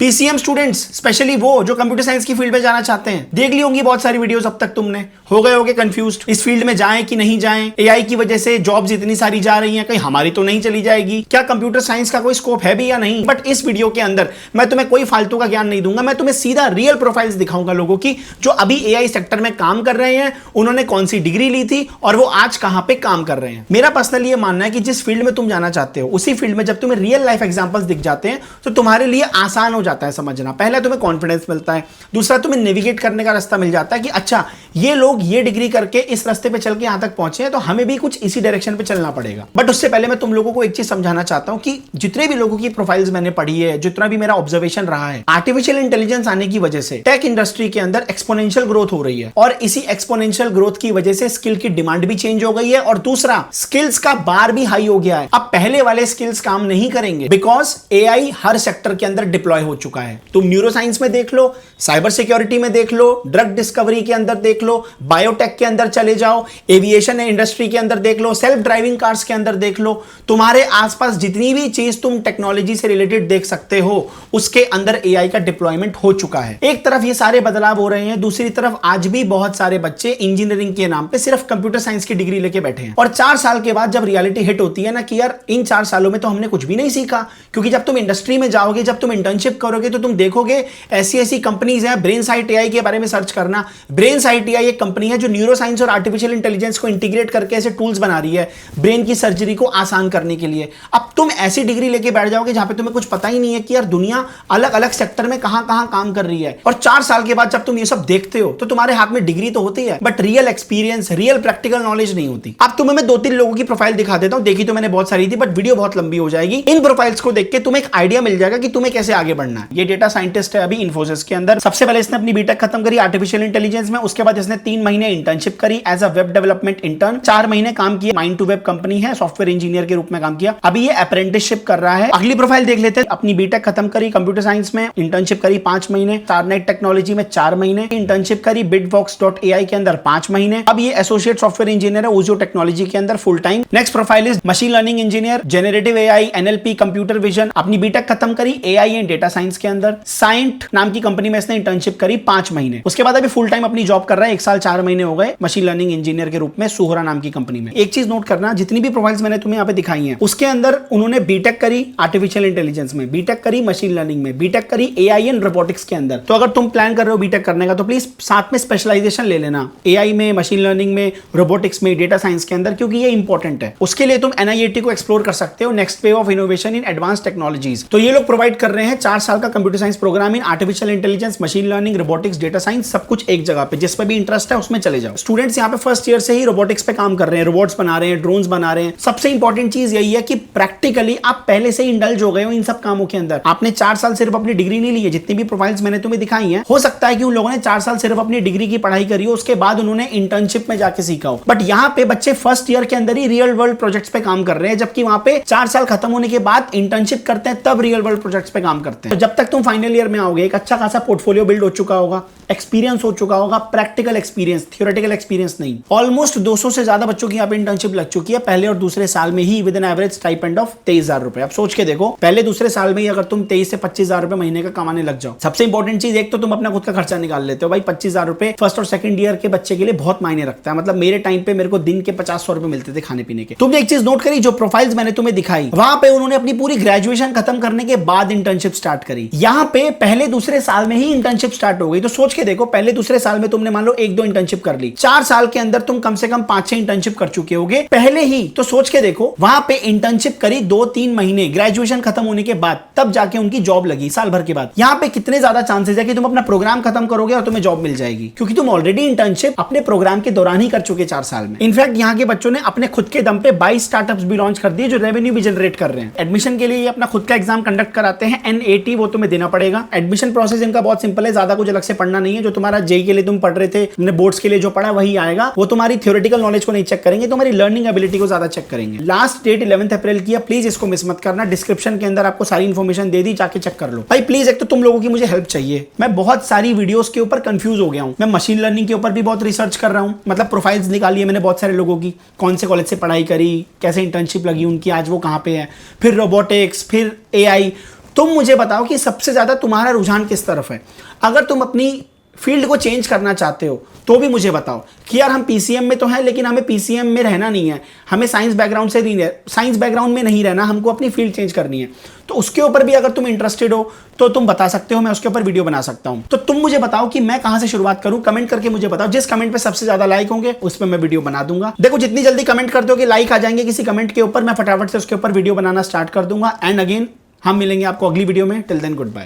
PCM students, specially वो जो computer science की फील्ड में जाना चाहते हैं, देख ली होंगी बहुत सारी वीडियोस अब तक तुमने, हो गए होगे कंफ्यूज्ड, इस फील्ड में जाएं कि नहीं जाएं, एआई की वजह से जॉब्स इतनी सारी जा रही हैं, कहीं हमारी तो नहीं चली जाएगी, क्या कंप्यूटर साइंस का कोई स्कोप है भी या नहीं। बट इस वीडियो के अंदर मैं तुम्हें कोई फालतू का ज्ञान नहीं दूंगा, मैं तुम्हें सीधा रियल प्रोफाइल्स दिखाऊंगा लोगों की जो अभी एआई सेक्टर में काम कर रहे हैं, उन्होंने कौन सी डिग्री ली थी और वो आज कहां पे काम कर रहे हैं। मेरा पर्सनली ये मानना है कि जिस फील्ड में तुम जाना चाहते हो उसी फील्ड में जब तुम्हें रियल लाइफ एग्जांपल्स दिख जाते हैं तो तुम्हारे लिए आसान हो जाता है समझना। पहला तुम्हें कॉन्फिडेंस मिलता है, दूसरा तुम्हें नेविगेट करने का रास्ता मिल जाता है कि अच्छा ये लोग ये डिग्री करके इस रास्ते पे चल के यहां तक पहुंचे हैं तो हमें भी कुछ इसी डायरेक्शन पे चलना पड़ेगा। बट उससे पहले मैं तुम लोगों को एक चीज समझाना चाहता हूं कि जितने भी लोगों की प्रोफाइल्स मैंने पढ़ी है, जितना भी मेरा ऑब्जर्वेशन रहा है, आर्टिफिशियल इंटेलिजेंस आने की वजह से टेक इंडस्ट्री के अंदर एक्सपोनेंशियल ग्रोथ हो रही है और इसी एक्सपोनेंशियल ग्रोथ की वजह से स्किल की डिमांड भी चेंज हो गई है और दूसरा स्किल्स का बार भी हाई हो गया है। अब पहले वाले स्किल्स काम नहीं करेंगे बिकॉज एआई हर सेक्टर के अंदर डिप्लॉय हो चुका है। तुम न्यूरो साइंस में देख लो, साइबर सिक्योरिटी में देख लो, ड्रग डिस्कवरी के अंदर देख लो, बायोटेक के अंदर चले जाओ, एविएशन इंडस्ट्री के अंदर देख लो, सेल्फ ड्राइविंग कार्स के अंदर देख लो, तुम्हारे आसपास जितनी भी चीज तुम टेक्नोलॉजी से रिलेटेड देख सकते हो उसके अंदर एआई का डिप्लॉयमेंट हो चुका है। एक तरफ ये सारे बदलाव हो रहे हैं, दूसरी तरफ आज भी बहुत सारे बच्चे इंजीनियरिंग के नाम पे सिर्फ कंप्यूटर साइंस की डिग्री लेके बैठे हैं और 4 साल के बाद जब रियलिटी हिट होती है ना कि यार इन 4 सालों में तो हमने कुछ भी नहीं सीखा, क्योंकि जब तुम इंडस्ट्री में जाओगे, जब तुम इंटर्नशिप करोगे तो तुम देखोगे ऐसी ऐसी कंपनीज हैं। ब्रेन साइट एआई के बारे में सर्च करना, ब्रेन साइट एआई एक कंपनी है जो न्यूरो साइंस और आर्टिफिशियल इंटेलिजेंस को इंटीग्रेट करके ऐसे टूल्स बना रही है ब्रेन की सर्जरी को आसान करने के लिए। अब तुम ऐसी डिग्री लेके बैठ जाओगे जहां पे तुम्हें कुछ पता ही नहीं है कि यार दुनिया अलग अलग सेक्टर में कहां कहां काम कर रही है और 4 साल के बाद जब तुम ये सब देखते हो तो तुम्हारे हाथ में डिग्री तो होती है but real experience, real practical knowledge नहीं होती। अब तुम्हें मैं 2-3 लोगों की प्रोफाइल दिखा देता हूं, देखी तो मैंने बहुत सारी थी बट वीडियो बहुत लंबी हो जाएगी। इन प्रोफाइल्स को देख के तुम्हें एक आइडिया मिल जाएगा कि तुम्हें कैसे आगे बढ़ना है। ये डेटा साइंटिस्ट है अभी इन्फोसिस के अंदर, सबसे पहले इसने अपनी बीटेक खत्म करी आर्टिफिशियल इंटेलिजेंस में, उसके बाद इसने 3 महीने इंटर्नशिप करी as a web development intern, 4 महीने काम किया माइंड टू वेब कंपनी है, सॉफ्टवेयर इंजीनियर के रूप में काम किया, अभी ये अप्रेंटिसशिप कर रहा है। अगली प्रोफाइल देख लेते हैं, अपनी बीटेक खत्म करी कंप्यूटर साइंस में, इंटर्नशिप करी 5 महीने, स्टारनेट टेक्नोलॉजी में 4 महीने, इंटर्नशिप करी bitbox.ai के अंदर 5 महीने, अब ये एसोसिएट सॉफ्टवेयर इंजीनियर है ओजो टेक्नोलॉजी के अंदर full time. Next profile is machine learning engineer, generative AI, NLP, computer vision, अपनी बीटेक खत्म करी एआई एंड डेटा साइंस के अंदर, साइंट नाम की कंपनी में इसने इंटर्नशिप करी 5 महीने, उसके बाद अभी फुल टाइम अपनी जॉब कर रहा है, 1 साल 4 महीने हो गए मशीन लर्निंग इंजीनियर के रूप में सुहरा नाम की कंपनी में। एक चीज नोट करना, जितनी भी प्रोफाइल्स मैंने तुम्हें यहाँ पे दिखाई हैं उसके अंदर उन्होंने बीटेक करी आर्टिफिशियल इंटेलिजेंस में, बीटेक करी मशीन लर्निंग में, बीटेक करी एआई एंड रोबोटिक्स के अंदर। तो अगर तुम प्लान कर रहे हो बीटेक करने का तो प्लीज साथ में स्पेशलाइजेशन ले लेना एआई में, मशीन लर्निंग में, रोबोटिक्स में, डेटा साइंस के अंदर, क्योंकि ये इंपॉर्टेंट है। उसके लिए तुम एनआईएटी को एक्सप्लोर कर सकते हो, next wave of innovation in advance technologies. तो ये लोग प्रोवाइड कर रहे हैं 4 साल का computer science program in artificial intelligence, machine learning, robotics, data science, सब कुछ एक जगह पे। जिस पे भी इंटरेस्ट है उसमें चले जाओ। स्टूडेंट्स यहाँ पे फर्स्ट ईयर से ही रोबोटिक्स पे काम कर रहे हैं, रोबोट्स बना रहे हैं, ड्रोन्स बना रहे हैं। सबसे इंपॉर्टेंट चीज यही है कि प्रैक्टिकली आप पहले से ही इंडल्ज हो गए हो इन सब कामों के अंदर। आपने 4 साल सिर्फ अपनी डिग्री नहीं ली है, जितनी भी प्रोफाइल्स मैंने तुम्हें दिखाई हैं, हो सकता है कि उन लोगों ने 4 साल सिर्फ अपनी डिग्री की पढ़ाई करी हो, उसके बाद उन्होंने इंटर्नशिप में जाके सीखा हो। बट यहाँ पे बच्चे फर्स्ट ईयर के अंदर ही रियल वर्ल्ड प्रोजेक्ट्स पे काम कर रहे हैं, जबकि वहां पे 4 साल खत्म होने के बाद इंटर्नशिप करते हैं तब रियल वर्ल्ड प्रोजेक्ट्स पे काम करते हैं। तो जब तक तुम फाइनल ईयर में आओगे एक अच्छा खासा पोर्टफोलियो बिल्ड हो चुका होगा, एक्सपीरियंस हो चुका होगा, प्रैक्टिकल एक्सपीरियंस, थ्योरेटिकल एक्सपीरियंस नहीं। ऑलमोस्ट 200 से ज्यादा बच्चों की यहाँ पे इंटर्नशिप लग चुकी है पहले और दूसरे साल में ही with an average stipend of 23,000 रुपए। अब सोच के देखो, पहले दूसरे साल में ही अगर तुम 23 से 25,000 रुपए महीने का कमाने लग जाओ, सबसे इंपॉर्टेंट चीज एक तो तुम अपना खुद का खर्चा निकाल लेते हो। भाई 25,000 रुपए फर्स्ट और सेकंड ईयर के बच्चे के लिए बहुत मायने रखता है। मतलब मेरे टाइम पे मेरे को दिन के 50-100 रुपए मिलते थे खाने पीने के। तुमने एक चीज नोट करी, जो प्रोफाइल्स मैंने तुम्हें दिखाई वहां पे उन्होंने अपनी पूरी ग्रेजुएशन खत्म करने के बाद इंटर्नशिप स्टार्ट करी। यहाँ पे पहले दूसरे साल में ही इंटर्नशिप स्टार्ट हो गई। तो सोच के देखो, पहले दूसरे साल में तुमने मान लो 1-2 इंटर्नशिप कर ली, 4 साल के अंदर तुम कम से कम 5-6 इंटर्नशिप कर चुके होगे पहले ही। तो सोच के देखो, वहां पे इंटर्नशिप करी 2-3 महीने ग्रेजुएशन खत्म होने के बाद, तब जाके उनकी जॉब लगी साल भर के बाद। यहाँ पे कितने ज्यादा चांसेस है कि तुम अपना प्रोग्राम खत्म करोगे और तुम्हें जॉब मिल जाएगी, क्योंकि तुम ऑलरेडी इंटर्नशिप अपने प्रोग्राम के दौरान ही कर चुके 4 साल में। इनफैक्ट यहाँ के बच्चों ने अपने खुद के दम पे 22 स्टार्टअप्स भी लॉन्च कर दिए जो रेवेन्यू भी जनरेट कर रहे हैं। एडमिशन के लिए ये अपना खुद का एग्जाम कंडक्ट कराते हैं, NAT, वो तुम्हें देना पड़ेगा। एडमिशन प्रोसेस इनका बहुत सिंपल है, ज्यादा कुछ अलग से पढ़ना नहीं है। जो तुम्हारा जेई के लिए तुम पढ़ रहे थे, तुमने बोर्ड्स के लिए जो पढ़ा वही आएगा। वो तुम्हारी थ्योरेटिकल नॉलेज को नहीं चेक करेंगे, तुम्हारी लर्निंग एबिलिटी को ज्यादा चेक करेंगे। लास्ट डेट 11 अप्रैल की है, प्लीज इसको मिस मत करना। डिस्क्रिप्शन के अंदर आपको सारी इंफॉर्मेशन दे दी, जाके चेक कर लो। भाई प्लीज, एक तो तुम लोगों की मुझे हेल्प चाहिए। मैं बहुत सारी वीडियोस के ऊपर कंफ्यूज हो गया हूं। मैं मशीन लर्निंग के ऊपर भी बहुत रिसर्च कर रहा हूं, मतलब प्रोफाइल्स निकाली है मैंने बहुत सारे लोगों की, कौन से कॉलेज से पढ़ाई करी, कैसे इंटर्नशिप लगी उनकी, आज वो कहां पे है, फिर रोबोटिक्स, फिर एआई। तुम मुझे बताओ कि सबसे ज्यादा तुम्हारा रुझान किस तरफ है। अगर तुम अपनी फील्ड को चेंज करना चाहते हो तो भी मुझे बताओ कि यार हम पीसीएम में तो हैं लेकिन हमें पीसीएम में रहना नहीं है, हमें साइंस बैकग्राउंड में नहीं रहना, हमको अपनी फील्ड चेंज करनी है। तो उसके ऊपर भी अगर तुम इंटरेस्टेड हो तो तुम बता सकते हो, मैं उसके ऊपर वीडियो बना सकता हूं। तो तुम मुझे बताओ कि मैं कहां से शुरुआत करूं, कमेंट करके मुझे बताओ। जिस कमेंट पे सबसे ज्यादा लाइक होंगे उस पर मैं वीडियो बना दूंगा। देखो जितनी जल्दी कमेंट कर दोगे, लाइक आ जाएंगे किसी कमेंट के ऊपर, मैं फटाफट से उसके ऊपर वीडियो बनाना स्टार्ट कर दूंगा। एंड अगेन हम मिलेंगे आपको अगली वीडियो में। Till then good bye.